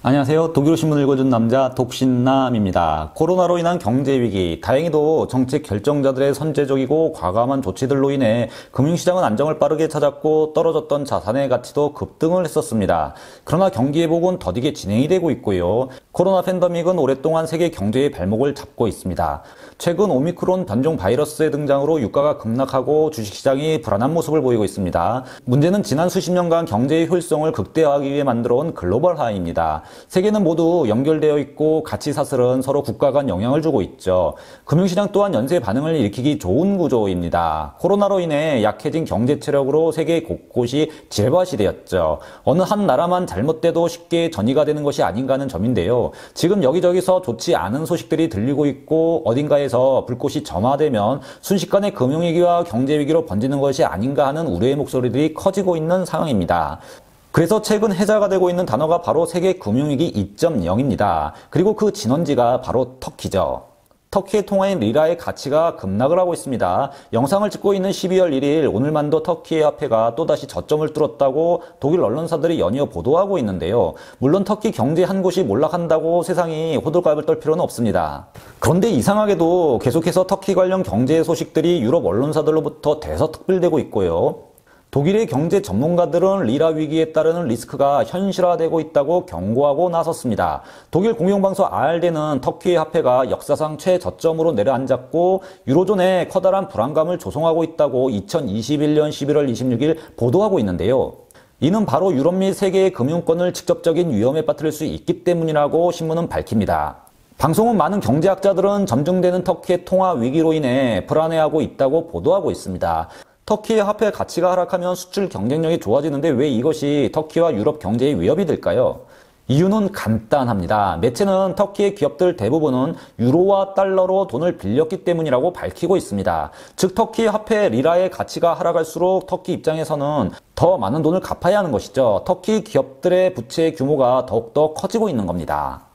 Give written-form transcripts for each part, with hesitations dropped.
안녕하세요. 독일어 신문 읽어준 남자 독신남입니다. 코로나로 인한 경제위기, 다행히도 정책 결정자들의 선제적이고 과감한 조치들로 인해 금융시장은 안정을 빠르게 찾았고 떨어졌던 자산의 가치도 급등을 했었습니다. 그러나 경기 회복은 더디게 진행이 되고 있고요. 코로나 팬데믹은 오랫동안 세계 경제의 발목을 잡고 있습니다. 최근 오미크론 변종 바이러스의 등장으로 유가가 급락하고 주식시장이 불안한 모습을 보이고 있습니다. 문제는 지난 수십 년간 경제의 효율성을 극대화하기 위해 만들어온 글로벌화입니다. 세계는 모두 연결되어 있고 가치 사슬은 서로 국가 간 영향을 주고 있죠. 금융시장 또한 연쇄 반응을 일으키기 좋은 구조입니다. 코로나로 인해 약해진 경제 체력으로 세계 곳곳이 질바시되었죠. 어느 한 나라만 잘못돼도 쉽게 전이가 되는 것이 아닌가 하는 점인데요. 지금 여기저기서 좋지 않은 소식들이 들리고 있고 어딘가에서 불꽃이 점화되면 순식간에 금융위기와 경제위기로 번지는 것이 아닌가 하는 우려의 목소리들이 커지고 있는 상황입니다. 그래서 최근 해자가 되고 있는 단어가 바로 세계 금융위기 2.0입니다. 그리고 그 진원지가 바로 터키죠. 터키의 통화인 리라의 가치가 급락을 하고 있습니다. 영상을 찍고 있는 12월 1일 오늘만도 터키의 화폐가 또다시 저점을 뚫었다고 독일 언론사들이 연이어 보도하고 있는데요. 물론 터키 경제 한 곳이 몰락한다고 세상이 호들갑을 떨 필요는 없습니다. 그런데 이상하게도 계속해서 터키 관련 경제 소식들이 유럽 언론사들로부터 대서특필되고 있고요. 독일의 경제 전문가들은 리라 위기에 따르는 리스크가 현실화되고 있다고 경고하고 나섰습니다. 독일 공영방송 ARD는 터키의 화폐가 역사상 최저점으로 내려앉았고 유로존에 커다란 불안감을 조성하고 있다고 2021년 11월 26일 보도하고 있는데요. 이는 바로 유럽 및 세계의 금융권을 직접적인 위험에 빠뜨릴 수 있기 때문이라고 신문은 밝힙니다. 방송은 많은 경제학자들은 점증되는 터키의 통화 위기로 인해 불안해하고 있다고 보도하고 있습니다. 터키의 화폐 가치가 하락하면 수출 경쟁력이 좋아지는데 왜 이것이 터키와 유럽 경제에 위협이 될까요? 이유는 간단합니다. 매체는 터키의 기업들 대부분은 유로와 달러로 돈을 빌렸기 때문이라고 밝히고 있습니다. 즉 터키의 화폐 리라의 가치가 하락할수록 터키 입장에서는 더 많은 돈을 갚아야 하는 것이죠. 터키 기업들의 부채 규모가 더욱더 커지고 있는 겁니다.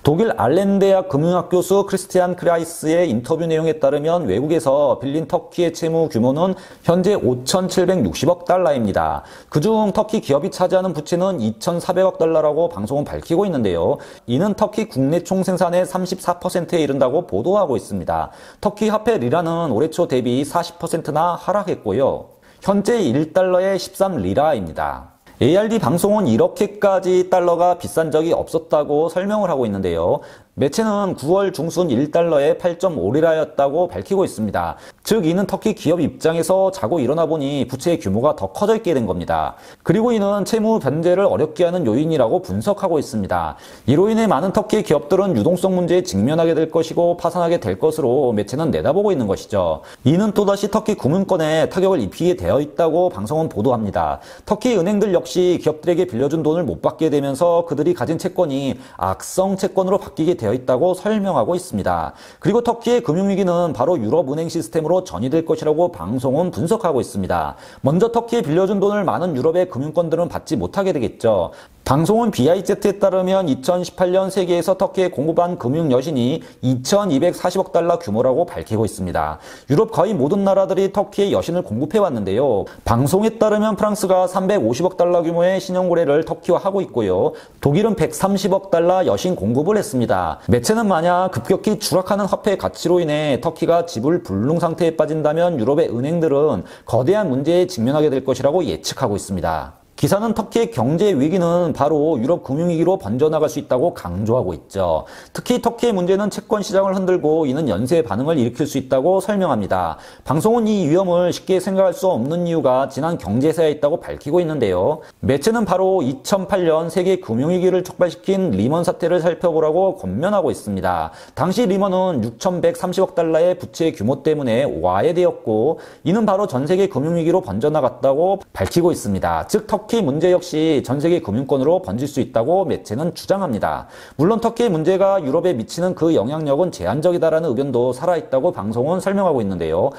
독일 알렌대학 금융학 교수 크리스티안 크라이스의 인터뷰 내용에 따르면 외국에서 빌린 터키의 채무 규모는 현재 5,760억 달러입니다. 그중 터키 기업이 차지하는 부채는 2,400억 달러라고 방송은 밝히고 있는데요. 이는 터키 국내 총생산의 34%에 이른다고 보도하고 있습니다. 터키 화폐 리라는 올해 초 대비 40%나 하락했고요. 현재 1달러에 13리라입니다. ARD 방송은 이렇게까지 달러가 비싼 적이 없었다고 설명을 하고 있는데요. 매체는 9월 중순 1달러에 8.5리라였다고 밝히고 있습니다. 즉 이는 터키 기업 입장에서 자고 일어나 보니 부채의 규모가 더 커져 있게 된 겁니다. 그리고 이는 채무 변제를 어렵게 하는 요인이라고 분석하고 있습니다. 이로 인해 많은 터키 기업들은 유동성 문제에 직면하게 될 것이고 파산하게 될 것으로 매체는 내다보고 있는 것이죠. 이는 또다시 터키 금융권에 타격을 입히게 되어 있다고 방송은 보도합니다. 터키 은행들 역시 기업들에게 빌려준 돈을 못 받게 되면서 그들이 가진 채권이 악성 채권으로 바뀌게 되어 있다고 설명하고 있습니다. 그리고 터키의 금융위기는 바로 유럽 은행 시스템으로 전이될 것이라고 방송은 분석하고 있습니다. 먼저 터키에 빌려준 돈을 많은 유럽의 금융권들은 받지 못하게 되겠죠. 방송은 BIZ에 따르면 2018년 세계에서 터키에 공급한 금융 여신이 2,240억 달러 규모라고 밝히고 있습니다. 유럽 거의 모든 나라들이 터키에 여신을 공급해 왔는데요. 방송에 따르면 프랑스가 350억 달러 규모의 신용거래를 터키와 하고 있고요. 독일은 130억 달러 여신 공급을 했습니다. 매체는 만약 급격히 추락하는 화폐 가치로 인해 터키가 지불 불능 상태에 빠진다면 유럽의 은행들은 거대한 문제에 직면하게 될 것이라고 예측하고 있습니다. 기사는 터키의 경제 위기는 바로 유럽 금융위기로 번져나갈 수 있다고 강조하고 있죠. 특히 터키의 문제는 채권 시장을 흔들고 이는 연쇄 반응을 일으킬 수 있다고 설명합니다. 방송은 이 위험을 쉽게 생각할 수 없는 이유가 지난 경제사에 있다고 밝히고 있는데요. 매체는 바로 2008년 세계 금융위기를 촉발시킨 리먼 사태를 살펴보라고 권면하고 있습니다. 당시 리먼은 6,130억 달러의 부채 규모 때문에 와해되었고 이는 바로 전 세계 금융위기로 번져나갔다고 밝히고 있습니다. 즉 터키 문제 역시 전 세계 금융권으로 번질 수 있다고 매체는 주장합니다. 물론 터키의 문제가 유럽에 미치는 그 영향력은 제한적이다라는 의견도 살아있다고 방송은 설명하고 있는데요.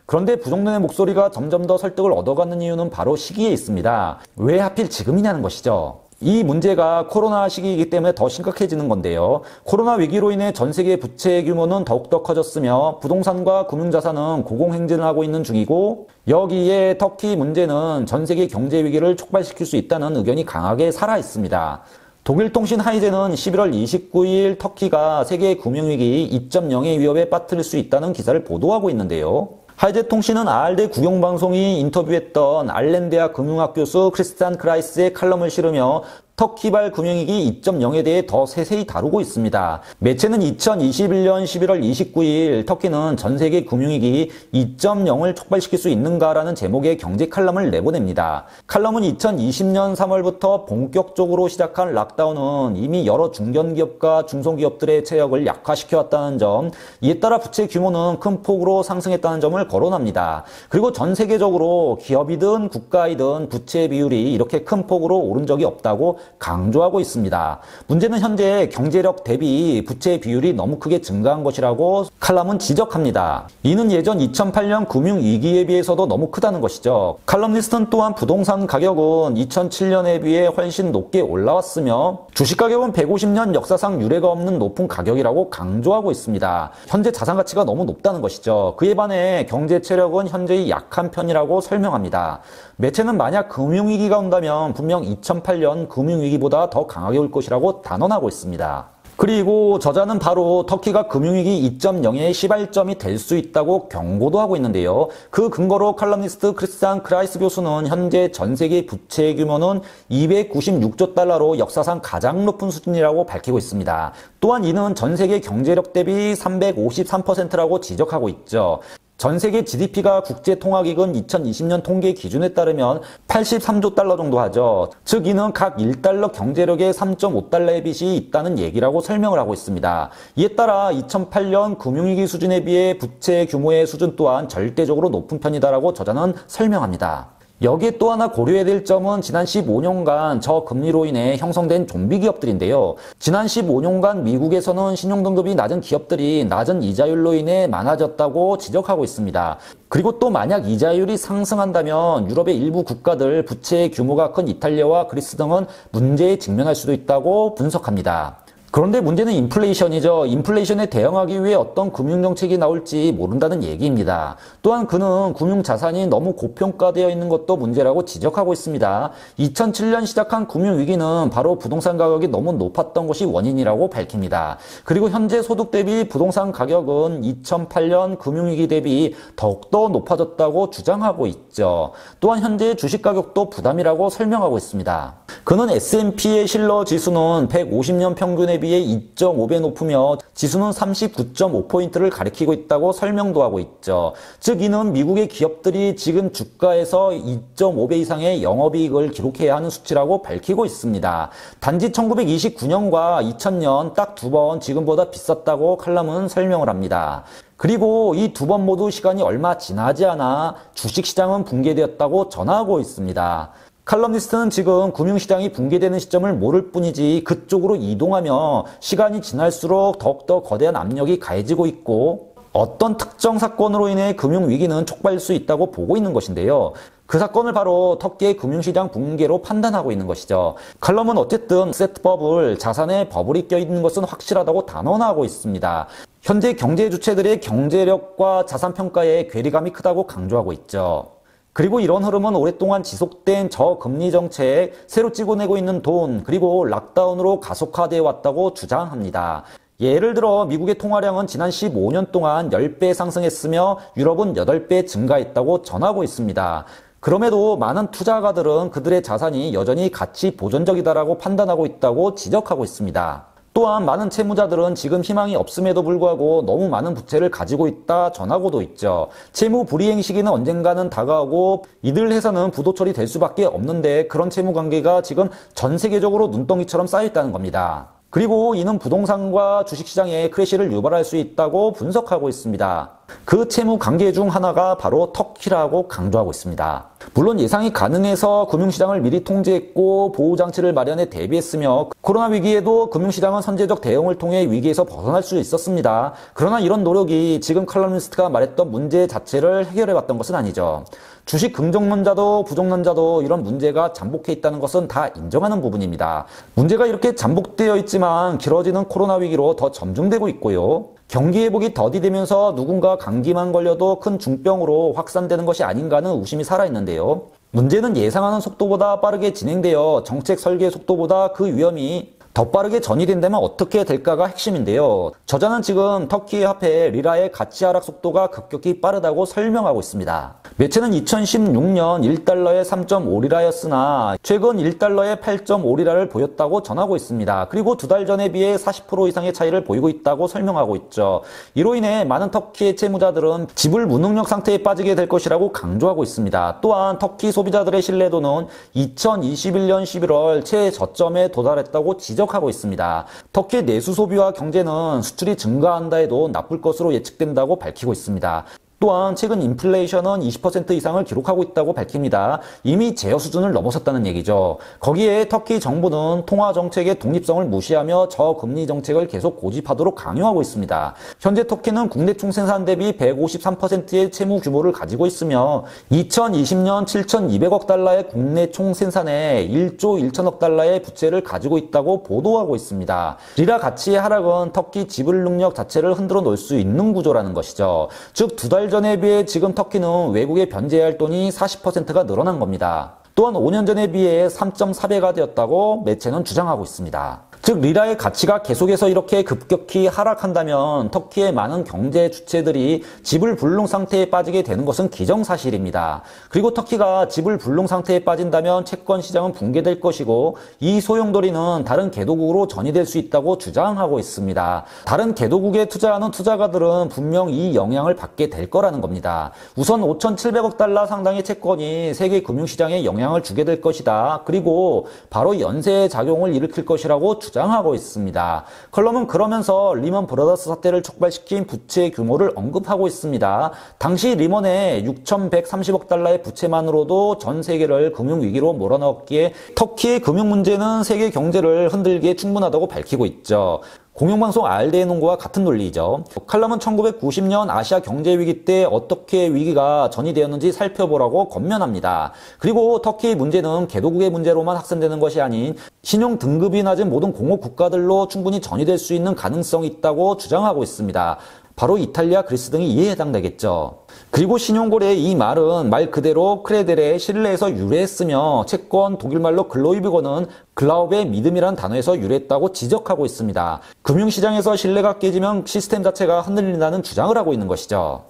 그런데 부정론의 목소리가 점점 더 설득을 얻어가는 이유는 바로 시기에 있습니다. 왜 하필 지금이냐는 것이죠. 이 문제가 코로나 시기이기 때문에 더 심각해지는 건데요. 코로나 위기로 인해 전 세계 부채 규모는 더욱더 커졌으며 부동산과 금융자산은 고공행진을 하고 있는 중이고, 여기에 터키 문제는 전 세계 경제 위기를 촉발시킬 수 있다는 의견이 강하게 살아 있습니다. 독일 통신 하이제는 11월 29일 터키가 세계 금융위기 2.0의 위협에 빠뜨릴 수 있다는 기사를 보도하고 있는데요. 하이제 통신은 아알데 국영방송이 인터뷰했던 알렌데아 금융학 교수 크리스찬 크라이스의 칼럼을 실으며 터키발 금융위기 2.0에 대해 더 세세히 다루고 있습니다. 매체는 2021년 11월 29일 터키는 전세계 금융위기 2.0을 촉발시킬 수 있는가라는 제목의 경제 칼럼을 내보냅니다. 칼럼은 2020년 3월부터 본격적으로 시작한 락다운은 이미 여러 중견기업과 중소기업들의 체력을 약화시켜왔다는 점, 이에 따라 부채 규모는 큰 폭으로 상승했다는 점을 거론합니다. 그리고 전 세계적으로 기업이든 국가이든 부채 비율이 이렇게 큰 폭으로 오른 적이 없다고 강조하고 있습니다. 문제는 현재 경제력 대비 부채 비율이 너무 크게 증가한 것이라고 칼럼은 지적합니다. 이는 예전 2008년 금융위기에 비해서도 너무 크다는 것이죠. 칼럼니스트는 또한 부동산 가격은 2007년에 비해 훨씬 높게 올라왔으며 주식 가격은 150년 역사상 유례가 없는 높은 가격이라고 강조하고 있습니다. 현재 자산 가치가 너무 높다는 것이죠. 그에 반해 경제 체력은 현재의 약한 편이라고 설명합니다. 매체는 만약 금융위기가 온다면 분명 2008년 금융위기보다 더 강하게 올 것이라고 단언하고 있습니다. 그리고 저자는 바로 터키가 금융위기 2.0의 시발점이 될 수 있다고 경고도 하고 있는데요. 그 근거로 칼럼니스트 크리스찬 크라이스 교수는 현재 전 세계 부채 규모는 296조 달러로 역사상 가장 높은 수준이라고 밝히고 있습니다. 또한 이는 전 세계 경제력 대비 353%라고 지적하고 있죠. 전 세계 GDP가 국제통화기금 2020년 통계 기준에 따르면 83조 달러 정도 하죠. 즉 이는 각 1달러 경제력의 3.5달러의 빚이 있다는 얘기라고 설명을 하고 있습니다. 이에 따라 2008년 금융위기 수준에 비해 부채 규모의 수준 또한 절대적으로 높은 편이다라고 저자는 설명합니다. 여기에 또 하나 고려해야 될 점은 지난 15년간 저금리로 인해 형성된 좀비 기업들인데요. 지난 15년간 미국에서는 신용등급이 낮은 기업들이 낮은 이자율로 인해 많아졌다고 지적하고 있습니다. 그리고 또 만약 이자율이 상승한다면 유럽의 일부 국가들 부채의 규모가 큰 이탈리아와 그리스 등은 문제에 직면할 수도 있다고 분석합니다. 그런데 문제는 인플레이션이죠. 인플레이션에 대응하기 위해 어떤 금융정책이 나올지 모른다는 얘기입니다. 또한 그는 금융자산이 너무 고평가되어 있는 것도 문제라고 지적하고 있습니다. 2007년 시작한 금융위기는 바로 부동산 가격이 너무 높았던 것이 원인이라고 밝힙니다. 그리고 현재 소득 대비 부동산 가격은 2008년 금융위기 대비 더욱더 높아졌다고 주장하고 있죠. 또한 현재 주식 가격도 부담이라고 설명하고 있습니다. 그는 S&P의 실러 지수는 150년 평균에 비해 2.5배 높으며 지수는 39.5포인트를 가리키고 있다고 설명도 하고 있죠. 즉 이는 미국의 기업들이 지금 주가에서 2.5배 이상의 영업이익을 기록해야 하는 수치라고 밝히고 있습니다. 단지 1929년과 2000년 딱 두 번 지금보다 비쌌다고 칼럼은 설명을 합니다. 그리고 이 두 번 모두 시간이 얼마 지나지 않아 주식시장은 붕괴되었다고 전하고 있습니다. 칼럼니스트는 지금 금융시장이 붕괴되는 시점을 모를 뿐이지 그쪽으로 이동하며 시간이 지날수록 더욱더 거대한 압력이 가해지고 있고 어떤 특정 사건으로 인해 금융위기는 촉발할 수 있다고 보고 있는 것인데요. 그 사건을 바로 터키의 금융시장 붕괴로 판단하고 있는 것이죠. 칼럼은 어쨌든 세트버블, 자산에 버블이 껴있는 것은 확실하다고 단언하고 있습니다. 현재 경제 주체들의 경제력과 자산평가에 괴리감이 크다고 강조하고 있죠. 그리고 이런 흐름은 오랫동안 지속된 저금리 정책, 새로 찍어내고 있는 돈, 그리고 락다운으로 가속화되어 왔다고 주장합니다. 예를 들어 미국의 통화량은 지난 15년 동안 10배 상승했으며 유럽은 8배 증가했다고 전하고 있습니다. 그럼에도 많은 투자가들은 그들의 자산이 여전히 가치 보존적이다라고 판단하고 있다고 지적하고 있습니다. 또한 많은 채무자들은 지금 희망이 없음에도 불구하고 너무 많은 부채를 가지고 있다 전하고도 있죠. 채무 불이행 시기는 언젠가는 다가오고 이들 회사는 부도 처리될 수밖에 없는데 그런 채무 관계가 지금 전 세계적으로 눈덩이처럼 쌓여 있다는 겁니다. 그리고 이는 부동산과 주식시장의 크래시를 유발할 수 있다고 분석하고 있습니다. 그 채무 관계 중 하나가 바로 터키라고 강조하고 있습니다. 물론 예상이 가능해서 금융시장을 미리 통제했고 보호장치를 마련해 대비했으며 코로나 위기에도 금융시장은 선제적 대응을 통해 위기에서 벗어날 수 있었습니다. 그러나 이런 노력이 지금 칼럼니스트가 말했던 문제 자체를 해결해왔던 것은 아니죠. 주식 긍정론자도 부정론자도 이런 문제가 잠복해 있다는 것은 다 인정하는 부분입니다. 문제가 이렇게 잠복되어 있지만 길어지는 코로나 위기로 더 점증되고 있고요. 경기 회복이 더디되면서 누군가 감기만 걸려도 큰 중병으로 확산되는 것이 아닌가 하는 의심이 살아있는데요. 문제는 예상하는 속도보다 빠르게 진행되어 정책 설계 속도보다 그 위험이 더 빠르게 전이된다면 어떻게 될까가 핵심인데요. 저자는 지금 터키 화폐 리라의 가치 하락 속도가 급격히 빠르다고 설명하고 있습니다. 매체는 2016년 1달러에 3.5리라였으나 최근 1달러에 8.5리라를 보였다고 전하고 있습니다. 그리고 2달 전에 비해 40% 이상의 차이를 보이고 있다고 설명하고 있죠. 이로 인해 많은 터키의 채무자들은 지불 무능력 상태에 빠지게 될 것이라고 강조하고 있습니다. 또한 터키 소비자들의 신뢰도는 2021년 11월 최저점에 도달했다고 지적하고 있습니다. 터키 내수 소비와 경제는 수출이 증가한다 해도 나쁠 것으로 예측된다고 밝히고 있습니다. 또한 최근 인플레이션은 20% 이상을 기록하고 있다고 밝힙니다. 이미 제어 수준을 넘어섰다는 얘기죠. 거기에 터키 정부는 통화 정책의 독립성을 무시하며 저금리 정책을 계속 고집하도록 강요하고 있습니다. 현재 터키는 국내 총생산 대비 153%의 채무 규모를 가지고 있으며 2020년 7,200억 달러의 국내 총생산에 1조 1천억 달러의 부채를 가지고 있다고 보도하고 있습니다. 리라 가치의 하락은 터키 지불 능력 자체를 흔들어 놓을 수 있는 구조라는 것이죠. 즉, 2달 전에 비해 지금 터키는 외국에 변제해야 할 돈이 40%가 늘어난 겁니다. 또한 5년 전에 비해 3.4배가 되었다고 매체는 주장하고 있습니다. 즉 리라의 가치가 계속해서 이렇게 급격히 하락한다면 터키의 많은 경제 주체들이 지불 불능 상태에 빠지게 되는 것은 기정사실입니다. 그리고 터키가 지불 불능 상태에 빠진다면 채권 시장은 붕괴될 것이고 이 소용돌이는 다른 개도국으로 전이될 수 있다고 주장하고 있습니다. 다른 개도국에 투자하는 투자가들은 분명 이 영향을 받게 될 거라는 겁니다. 우선 5,700억 달러 상당의 채권이 세계 금융시장에 영향을 주게 될 것이다. 그리고 바로 연쇄 작용을 일으킬 것이라고 주장하고 있습니다. 컬럼은 그러면서 리먼 브라더스 사태를 촉발시킨 부채 규모를 언급하고 있습니다. 당시 리먼의 6,130억 달러의 부채만으로도 전 세계를 금융위기로 몰아넣었기에 터키의 금융 문제는 세계 경제를 흔들기에 충분하다고 밝히고 있죠. 공영방송 RD의 논거와 같은 논리이죠. 칼럼은 1990년 아시아 경제위기 때 어떻게 위기가 전이되었는지 살펴보라고 권면합니다. 그리고 터키의 문제는 개도국의 문제로만 확산되는 것이 아닌 신용 등급이 낮은 모든 공업 국가들로 충분히 전이될 수 있는 가능성이 있다고 주장하고 있습니다. 바로 이탈리아, 그리스 등이 이에 해당되겠죠. 그리고 신용고래의 이 말은 말 그대로 크레델의 신뢰에서 유래했으며 채권 독일말로 글로이비거는 글라우베의 믿음이라는 단어에서 유래했다고 지적하고 있습니다. 금융시장에서 신뢰가 깨지면 시스템 자체가 흔들린다는 주장을 하고 있는 것이죠.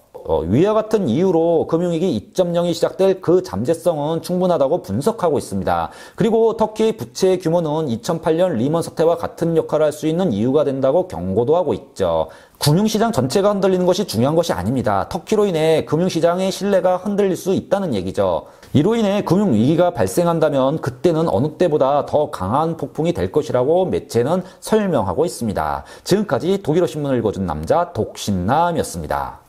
위와 같은 이유로 금융위기 2.0이 시작될 그 잠재성은 충분하다고 분석하고 있습니다. 그리고 터키의 부채 규모는 2008년 리먼 사태와 같은 역할을 할 수 있는 이유가 된다고 경고도 하고 있죠. 금융시장 전체가 흔들리는 것이 중요한 것이 아닙니다. 터키로 인해 금융시장의 신뢰가 흔들릴 수 있다는 얘기죠. 이로 인해 금융위기가 발생한다면 그때는 어느 때보다 더 강한 폭풍이 될 것이라고 매체는 설명하고 있습니다. 지금까지 독일어 신문을 읽어준 남자 독신남이었습니다.